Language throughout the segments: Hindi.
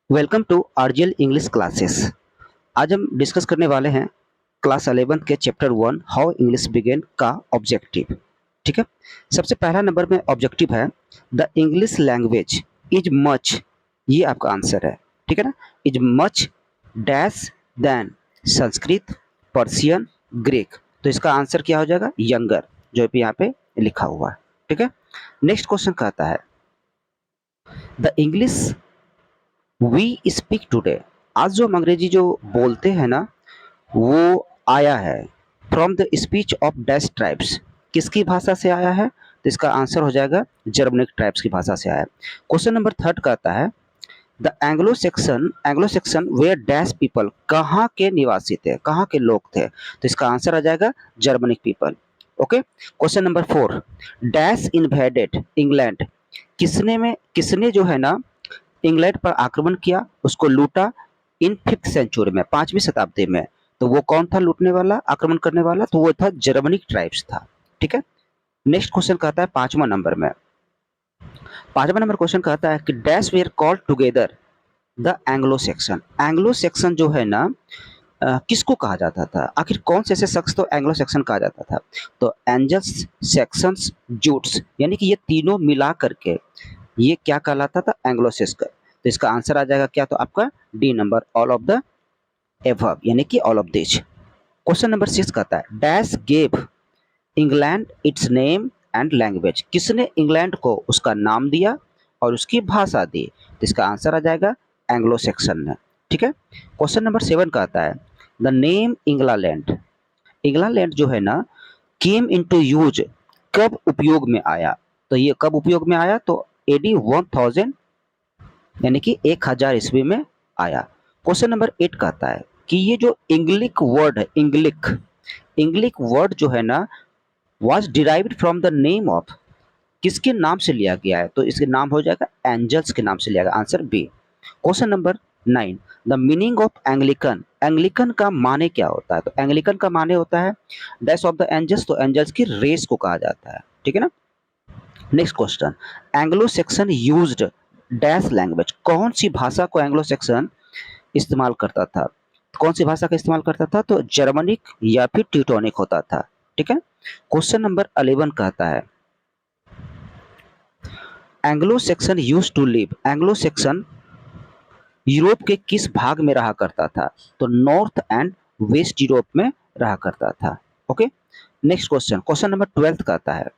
Welcome to RGL English classes. आज हम डिस्कस करने वाले हैं क्लास 11 के चैप्टर 1 हाउ इंग्लिश बिगेन का ऑब्जेक्टिव। ठीक है, सबसे पहला नंबर में ऑब्जेक्टिव है the English language is much. ये आपका आंसर है। ठीक है ना, is much dash than Sanskrit, Persian, Greek. तो इसका आंसर क्या हो जाएगा? यंगर, जो भी यहाँ पे लिखा हुआ है। ठीक है, नेक्स्ट क्वेश्चन कहता है the English we speak today. आज जो हम अंग्रेजी जो बोलते हैं ना, वो आया है from the speech of dash tribes. किसकी भाषा से आया है? तो इसका आंसर हो जाएगा जर्मनिक ट्राइब्स की भाषा से आया है। क्वेश्चन नंबर थर्ड कहता है the Anglo Saxon where dash people. कहाँ के निवासी थे, कहाँ के लोग थे? तो इसका आंसर आ जाएगा Germanic people. Okay, question number four dash invaded England. किसने जो है ना इंग्लैंड पर आक्रमण किया, उसको लूटा इन 5th सेंचुरी में, 5वीं शताब्दी में। तो वो कौन था लूटने वाला, आक्रमण करने वाला? तो वो था जर्मनिक ट्राइब्स था। ठीक है, नेक्स्ट क्वेश्चन कहता है पांचवा नंबर क्वेश्चन कहता है कि dash where called together the Anglo section. Anglo Saxon जो है ना, किसको कहा जाता था? आखिर कौन से ऐसे शख्स तो एंग्लो सेक्शन कहा जाता था? तो एंजल्स, सेक्शंस, जूट्स, यानी कि ये तीनों मिला करके ये क्या कहलाता था? Anglo Saxon. तो इसका आंसर आ जाएगा क्या? तो आपका D number, all of the above, यानी कि all of this. Question number 6 कहता है dash gave England it's name and language. किसने इंग्लैंड को उसका नाम दिया और उसकी भाषा दी? तो इसका आंसर आ जाएगा एंग्लो सेक्शन ने। ठीक है, क्वेश्चन नंबर 7 कहता है द नेम इंग्लैंड। इंग्लैंड जो है ना केम इनटू यूज, कब उपयोग में आया? तो ये कब उपयोग में आया? तो एडी 1000, यानी कि 1000 ईस्वी में आया। क्वेश्चन नंबर 8 कहता है कि ये जो इंग्लिक वर्ड है, इंग्लिक वर्ड जो है ना was derived from the name of, किसके नाम से लिया गया है? तो इसके नाम हो जाएगा एंजल्स के नाम से लिया गया। Answer B. Question number 9 the meaning of Anglican. Anglican का माने क्या होता है? तो एंग्लिकन का माने होता है डैश ऑफ द एंजल्स। तो एंजल्स की रेस को कहा जाता है। ठीक है ना, next question Anglo Saxon used dash language. कौन सी भाषा को एंग्लो सेक्शन इस्तेमाल करता था? कौन सी भाषा का इस्तेमाल करता था? तो जर्मनिक या फिर ट्यूटोनिक होता था। ठीक है, क्वेश्चन नंबर 11 कहता है Anglo Saxon use to live. Anglo Saxon Europe के किस भाग में रहा करता था? तो नॉर्थ एंड वेस्ट यूरोप में रहा करता था। Okay, next question, question number 12 कहता है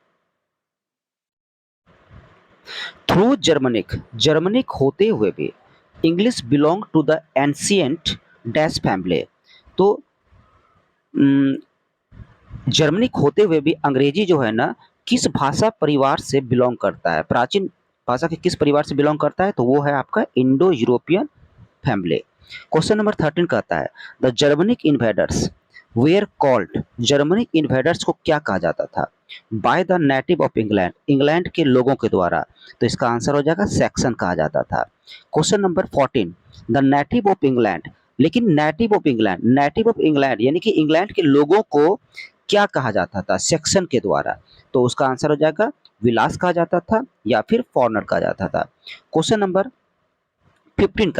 थ्रू जर्मनिक, जर्मनिक होते हुए भी English belong to the ancient dash family. तो जर्मनिक होते हुए भी अंग्रेजी जो है ना किस भाषा परिवार से बिलोंग करता है? प्राचीन भाषा के किस परिवार से बिलोंग करता है? तो वो है आपका Indo European family. Question number 13 कहता है the Germanic invaders where called. Germanic invaders को क्या कहा जाता था? By the native of England, England के लोगों के द्वारा। तो इसका आंसर हो जाएगा सेक्शन कहा जाता था। Question number 14 the native of England. लेकिन नेटिव ऑफ इंग्लैंड यानी कि इंग्लैंड के लोगों को क्या कहा जाता था सेक्शन के द्वारा? तो उसका आंसर हो जाएगा विलास कहा जाता था या फिर फॉरनर कहा जाता था। क्वेश्चन नंबर 15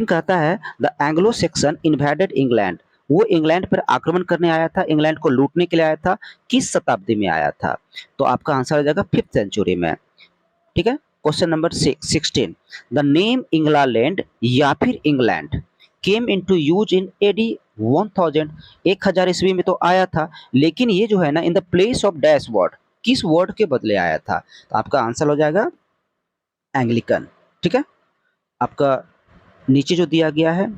कहता है the Anglo section invaded England. वो इंग्लैंड पर आक्रमण करने आया था, इंग्लैंड को लूटने के लिए आया था। किस शताब्दी में आया था? तो आपका आंसर हो जाएगा 5th सेंचुरी में। ठीक है, question number 16 the name England या फिर England came into use in AD 1000। 1000 ईस्वी में तो आया था, लेकिन ये जो है ना in the place of dash word, किस वर्ड के बदले आया था? तो आपका आंसर हो जाएगा एंग्लिकन। ठीक है, आपका नीचे जो दिया गया है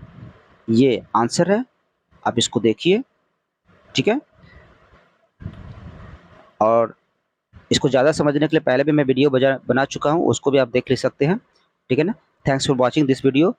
ये आंसर है, आप इसको देखिए। ठीक है, और इसको ज़्यादा समझने के लिए पहले भी मैं वीडियो बना चुका हूँ, उसको भी आप देख ले सकते हैं। ठीक है ना, thanks for watching this video.